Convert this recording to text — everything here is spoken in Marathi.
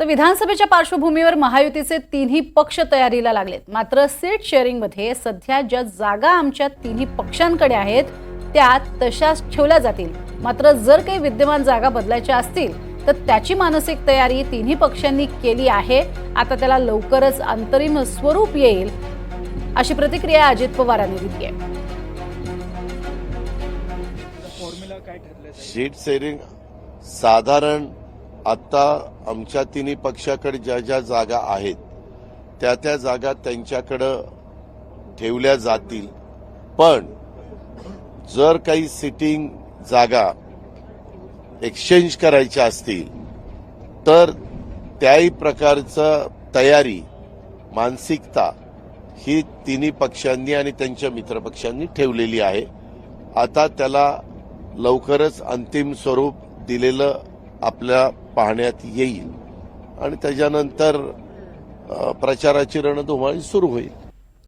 तर विधानसभेच्या पार्श्वभूमीवर महायुतीचे तिन्ही पक्ष तयारीला लागलेत। मात्र सीट शेअरिंगमध्ये सध्या ज्या जागा आमच्या तिन्ही पक्षांकडे आहेत त्या तशाच ठेवल्या जातील। मात्र जर काही विद्यमान जागा बदलायच्या असतील तर त्याची मानसिक तयारी तिन्ही पक्षांनी केली आहे। आता त्याला लवकरच अंतरिम स्वरूप येईल अशी प्रतिक्रिया अजित पवारांनी दिली आहे। सीट शेअरिंग साधारण आता आमच्या तिन्ही पक्षाकडे ज्या ज्या जागा आहेत त्या त्या जागा त्यांच्याकडे ठेवल्या जातील। पण जर काही सिटिंग जागा एक्सचेंज करायच्या असतील तर त्याही प्रकारचं तयारी मानसिकता ही तिन्ही पक्षांनी आणि त्यांच्या मित्रपक्षांनी ठेवलेली आहे। आता त्याला लवकरच अंतिम स्वरूप दिलेलं आपल्या पाहण्यात येईल आणि त्याच्यानंतर प्रचाराची रणधुमाळी सुरू होईल।